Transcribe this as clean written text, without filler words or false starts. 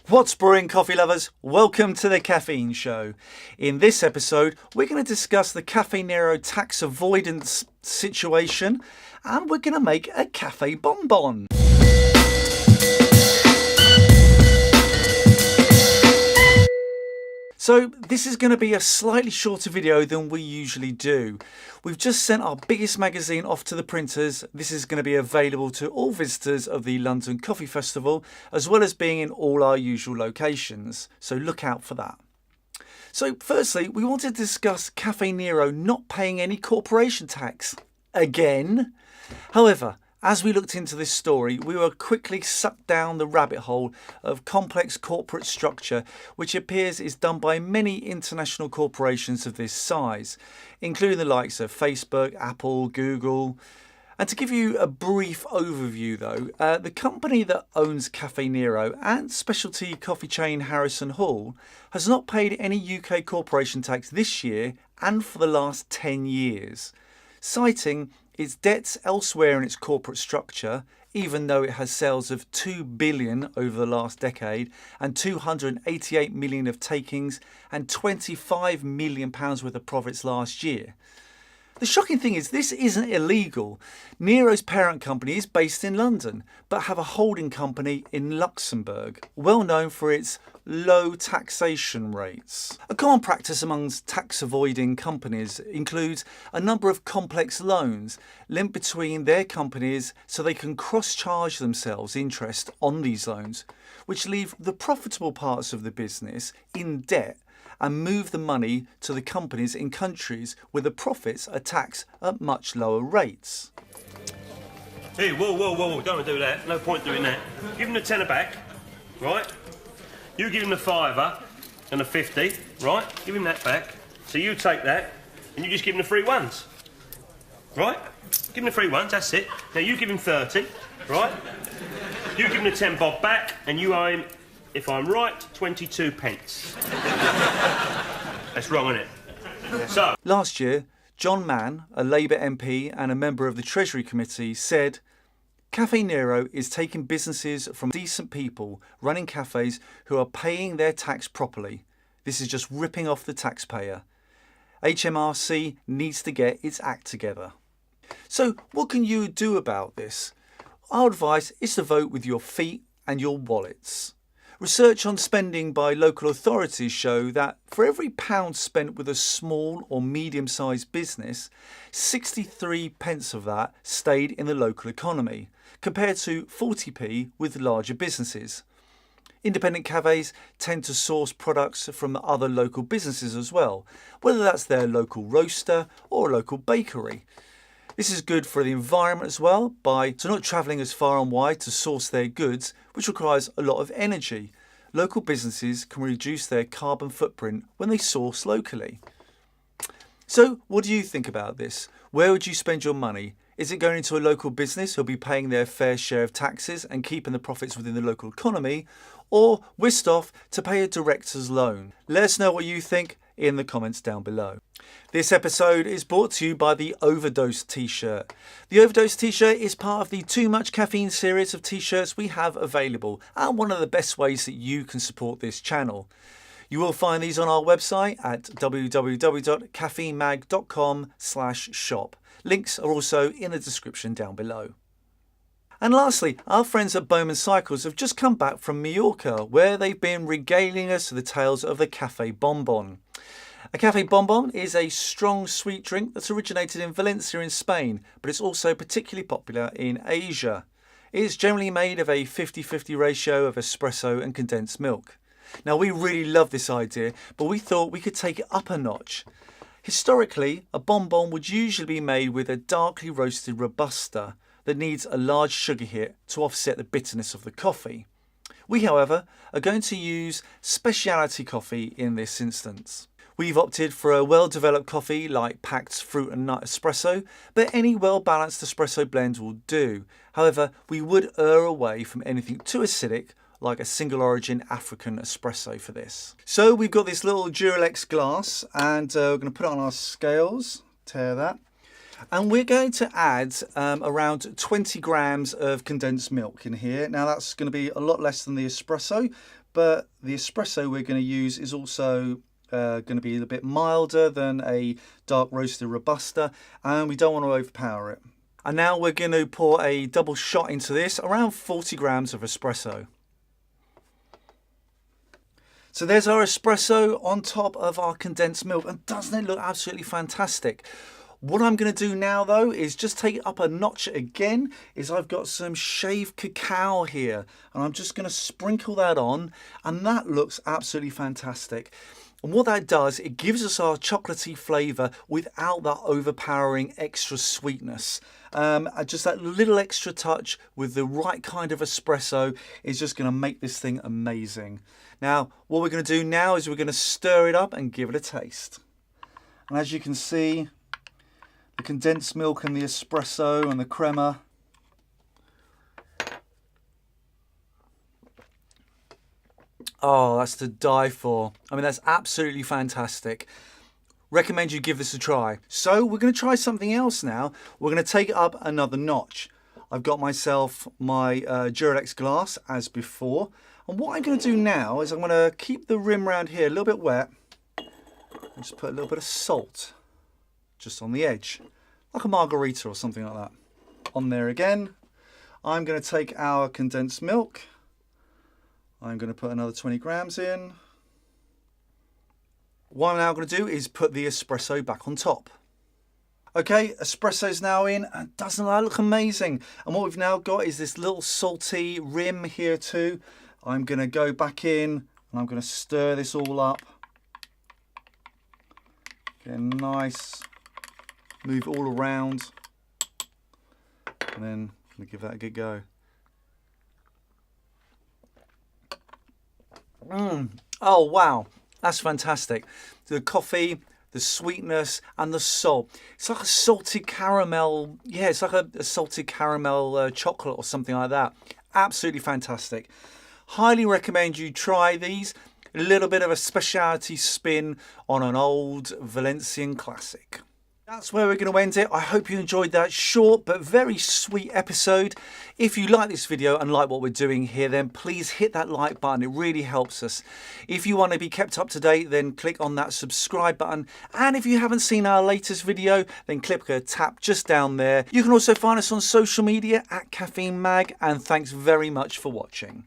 What's brewing, coffee lovers? Welcome to the Caffeine Show. In this episode, we're going to discuss the Caffé Nero tax avoidance situation, and we're going to make a Café Bonbon. So this is going to be a slightly shorter video than we usually do. We've just sent our biggest magazine off to the printers. This is going to be available to all visitors of the London Coffee Festival, as well as being in all our usual locations. So look out for that. So firstly, we want to discuss Caffé Nero not paying any corporation tax. Again. However, as we looked into this story, we were quickly sucked down the rabbit hole of complex corporate structure, which appears is done by many international corporations of this size, including the likes of Facebook, Apple, Google. And to give you a brief overview though, the company that owns Caffé Nero and specialty coffee chain Harrison Hall has not paid any UK corporation tax this year and for the last 10 years, citing its debts elsewhere in its corporate structure, even though it has sales of 2 billion over the last decade and 288 million of takings and 25 million pounds worth of profits last year. The shocking thing is this isn't illegal. Nero's parent company is based in London, but have a holding company in Luxembourg, well known for its low taxation rates. A common practice amongst tax avoiding companies includes a number of complex loans linked between their companies so they can cross-charge themselves interest on these loans, which leave the profitable parts of the business in debt and move the money to the companies in countries where the profits are taxed at much lower rates. Hey, whoa, don't want to do that. No point doing that. Give him the tenner back, right? You give him the fiver and the 50, right? Give him that back. So you take that and you just give him the free ones, right? Give him the free ones, that's it. Now you give him 30, right? You give him the 10 bob back and you owe him, if I'm right, 22 pence. That's wrong, isn't it? So last year, John Mann, a Labour MP and a member of the Treasury Committee, said, Caffé Nero is taking businesses from decent people running cafes who are paying their tax properly. This is just ripping off the taxpayer. HMRC needs to get its act together. So what can you do about this? Our advice is to vote with your feet and your wallets. Research on spending by local authorities show that for every pound spent with a small or medium-sized business, 63 pence of that stayed in the local economy, compared to 40p with larger businesses. Independent cafes tend to source products from other local businesses as well, whether that's their local roaster or a local bakery. This is good for the environment as well, by not travelling as far and wide to source their goods, which requires a lot of energy. Local businesses can reduce their carbon footprint when they source locally. So what do you think about this? Where would you spend your money? Is it going into a local business who'll be paying their fair share of taxes and keeping the profits within the local economy, or whisked off to pay a director's loan? Let us know what you think in the comments down below. This episode is brought to you by the Overdosed T-Shirt. The Overdosed T-Shirt is part of the Too Much Caffeine series of T-shirts we have available, and one of the best ways that you can support this channel. You will find these on our website at www.caffeinemag.com/shop. Links are also in the description down below. And lastly, our friends at Bowman Cycles have just come back from Mallorca, where they've been regaling us with the tales of the Café Bonbon. A Café Bonbon is a strong sweet drink that's originated in Valencia in Spain, but it's also particularly popular in Asia. It is generally made of a 50-50 ratio of espresso and condensed milk. Now, we really love this idea, but we thought we could take it up a notch. Historically, a bonbon would usually be made with a darkly roasted Robusta that needs a large sugar hit to offset the bitterness of the coffee. We, however, are going to use Speciality coffee in this instance. We've opted for a well-developed coffee like Pact's Fruit and Nut Espresso, but any well-balanced espresso blend will do. However, we would err away from anything too acidic, like a single origin African espresso for this. So we've got this little Duralex glass, and we're going to put it on our scales, tear that. And we're going to add around 20 grams of condensed milk in here. Now that's going to be a lot less than the espresso, but the espresso we're going to use is also going to be a bit milder than a dark roasted Robusta, and we don't want to overpower it. And now we're going to pour a double shot into this, around 40 grams of espresso. So there's our espresso on top of our condensed milk, and doesn't it look absolutely fantastic? What I'm going to do now though is just take it up a notch again, is I've got some shaved cacao here, and I'm just going to sprinkle that on, and that looks absolutely fantastic. And what that does, it gives us our chocolatey flavour without that overpowering extra sweetness. Just that little extra touch with the right kind of espresso is just going to make this thing amazing. Now, what we're going to do now is we're going to stir it up and give it a taste. And as you can see, the condensed milk and the espresso and the crema. Oh, that's to die for. I mean, that's absolutely fantastic. Recommend you give this a try. So we're going to try something else now. We're going to take it up another notch. I've got myself my Duralex glass as before. And what I'm going to do now is I'm going to keep the rim around here a little bit wet. And just put a little bit of salt just on the edge, like a margarita or something like that. On there again. I'm going to take our condensed milk. I'm going to put another 20 grams in. What I'm now going to do is put the espresso back on top. Okay, espresso's now in, and doesn't that look amazing? And what we've now got is this little salty rim here too. I'm going to go back in and I'm going to stir this all up. Get nice, move all around, and then I'm going to give that a good go. Oh wow, that's fantastic. The coffee, the sweetness and the salt. It's like a salted caramel. Yeah, it's like a salted caramel chocolate or something like that. Absolutely fantastic. Highly recommend you try these. A little bit of a speciality spin on an old Valencian classic. That's where we're going to end it. I hope you enjoyed that short but very sweet episode. If you like this video and like what we're doing here, then please hit that like button. It really helps us. If you want to be kept up to date, then click on that subscribe button. And if you haven't seen our latest video, then click a tap just down there. You can also find us on social media at Caffeine Mag, and thanks very much for watching.